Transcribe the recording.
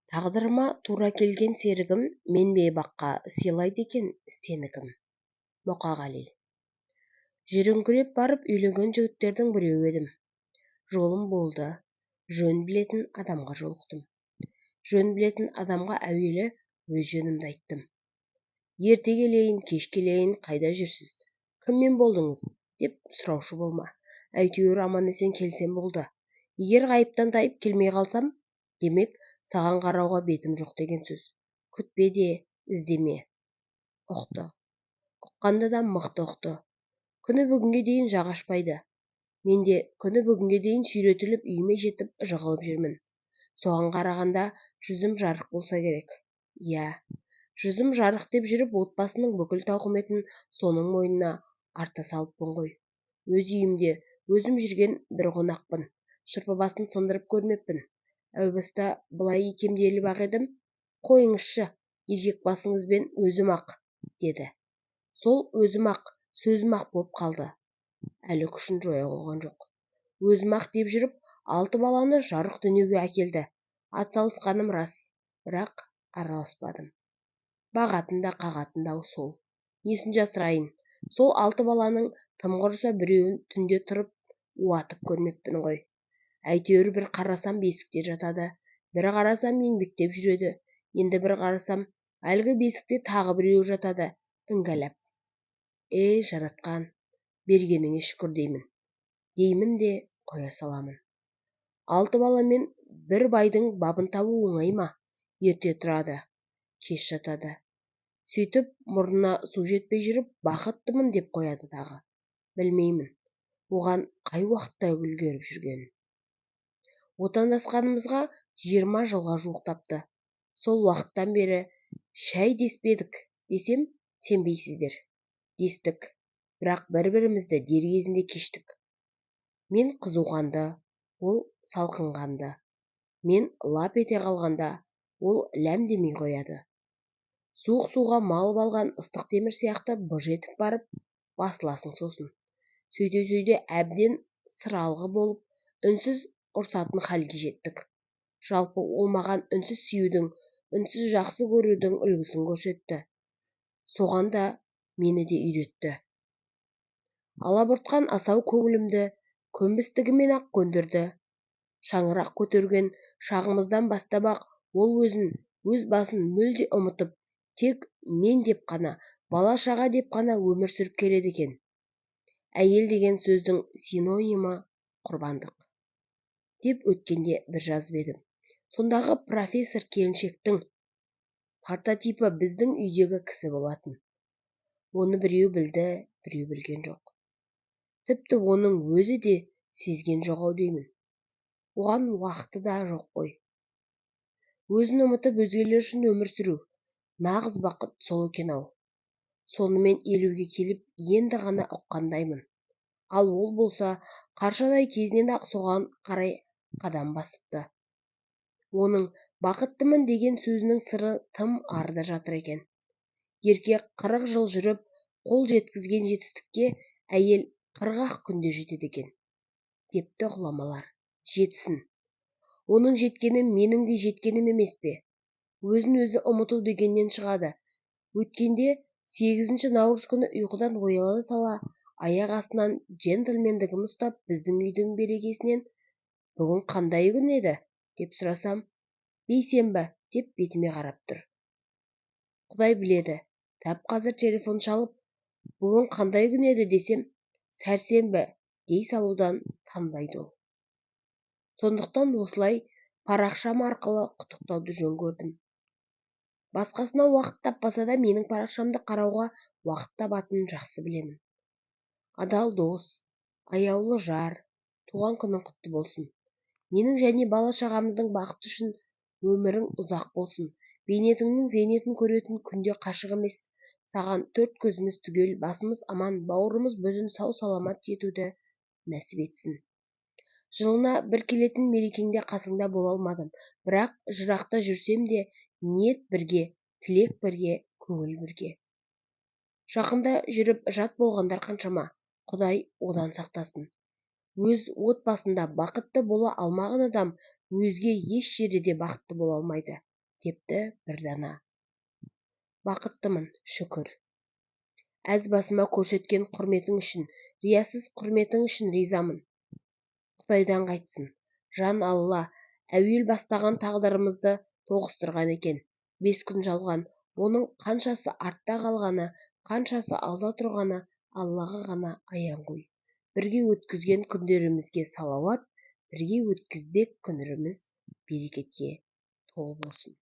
Тағдырыма тура келген серігім, мен бейбаққа сыйлайды екен сені кім? Мұқағали. Жүріңкіреп барып үйленген жігіттердің біреуі едім. Жолым болды, жөн білетін адамға жолықтым. Жөн білетін адамға әуелі өз жөнімді айттым. Ерте келейін, кеш келейін, қайда жүрсіз? Кіммен болдыңыз? Деп сұраушы болма. Әйтеуір аман-есен келсем болды. Егер ғайыптан тайып келмей қалсам, демек саған қарауға бетім жоқ деген сөз. Күтпе де, іздеме. Ұқты. Ұққанды да мықты ұқты. Күні бүгінге дейін жақ ашпайды. Мен де күні бүгінге дейін сүйретіліп үйіме жетіп жығылып жүрмін. Соған қарағанда жүзім жарық болса керек. Иә, жүзім жарық деп жүріп отбасының бүкіл тауқыметін соның мойнына арта салыппын ғой. Өз үйімде өзім жүрген бір қонақпын. Шырпы басын сындырып көрмеппін. Әу баста былай икемделіп-ақ едім. Қойыңызшы, еркек басыңызбен өзім-ақ, деді. Сол өзім-ақ, сөзім-ақ боп қалды. Әлі күшін жоя қойған жоқ. Өзім-ақ деп жүріп, 6 баланы жарық дүниеге әкелді. Атсалысқаным рас, бірақ араласпадым. Бағатын да қағатын да сол. Несін жасырайын, сол 6 баланың тым құрыса біреуін түнде тұрып уатып көрмеппін ғой. Әйтеуір бір қарасам бесікте жатады, бір қарасам еңбектеп жүреді, енді бір қарасам әлгі бесікте тағы біреу жатады, іңгәлап. Ей жаратқан, бергеніңе шүкір деймін де қоя саламын. 6 баламен бір байдың бабын табу оңай ма? Ерте тұрады, кеш жатады. Сөйтіп мұрнына су жетпей жүріп, бақыттымын деп қояды тағы. Білмеймін, оған қай уақытта үлгеріп жүргенін. Отандасқанымызға 20 жылға жуықтапты. Сол уақыттан бері шәй деспедік десем, сенбейсіздер. Дестік, бірақ бір-бірімізді дер кезінде кештік. Мен қызуғанды, ол салқынғанды. Мен лап ете қалғанда, ол ләм демей қояды. Суық суға малып алған ыстық темір сияқты быж етіп барып басыласың сосын. Сөйте әбден сыралғы болып, үнсіз ұрсатын халге жеттік. Жалпы ол маған үнсіз сүюдің, үнсіз жақсы көрудің үлгісін көрсетті. Соған да мені де үйретті. Алабұртқан асау көңілімді көнбістігімен-ақ көндірді. Шаңырақ көтерген шағымыздан бастап-ақ ол өз басын мүлде ұмытып, тек мен деп қана, бала-шаға деп қана өмір сүріп келеді екен. Әйел деген сөздің синонимі құрбандық деп өткенде бір жазып едім. Сондағы профессор келіншектің прототипі біздің үйдегі кісі болатын. Оны біреу білді, біреу білген жоқ. Тіпті оның өзі де сезген жоқ-ау деймін. Оған уақыты да жоқ қой. Өзін ұмытып өзгелер үшін өмір сүру, нағыз бақыт сол екен-ау. Сонымен 50-ге келіп енді ғана ұққандаймын. Ал ол болса қаршадай кезінен ақ соған қарай қадам басыпты. Оның бақыттымын деген сөзінің сыры тым арыда жатыр екен. Еркек 40 жыл жүріп, қол жеткізген жетістікке әйел 40 күнде жетеді екен. Депті ғұламалар. Жетсін. Оның жеткені менің де жеткенім емес пе? Өзін өзі ұмыту дегеннен шығады. Өткенде 8 наурыз күні ұйқыдан ояна сала, аяқ астынан джентльмендігім ұстап, біздің үйдің берекесінен бүгін қандай күн еді деп сұрасам, бейсенбі деп бетіме қарап тұр. Құдай біледі, тап қазір телефон шалып, бүгін қандай күн еді десем, сәрсенбі дей салудан танбайды ол. Сондықтан осылай парақшам арқылы құттықтауды жөн көрдім. Басқасына уақыт таппаса да менің парақшамды қарауға уақыт табатынын жақсы білемін. Адал дос, аяулы жар, туған күнің құтты болсын. Менің және бала-шағамыздың бақыты үшін өмірің ұзақ болсын. Бейнетіңнің зейнетін көретін күнде қашық емес. Саған 4 көзіміз түгел, басымыз аман, бауырымыз бүтін сау-саламат жетуді нәсіп етсін. Жылына бір келетін мерекеңде қасыңда бола алмадым, бірақ жырақта жүрсем де, ниет бірге, тілек бірге, көңіл бірге. Жақында жүріп жат болғандар қаншама, Құдай одан сақтасын. Өз отбасында бақытты бола алмаған адам өзге еш жерде бақытты бола алмайды. депті бір дана. Бақыттымын, шүкір. Әз басыма көрсеткен құрметің үшін, риясыз құрметің үшін ризамын. Құдайдан қайтсын, жан Алла әуел бастаған тағдырымызды тоғыстырған екен. 5 күн жалған, оның қаншасы артта қалғаны, қаншасы алда тұрғаны Аллаға ғана аян ғой. Бірге өткізген күндерімізге салауат, бірге өткізбек күндеріміз берекетке толы болсын.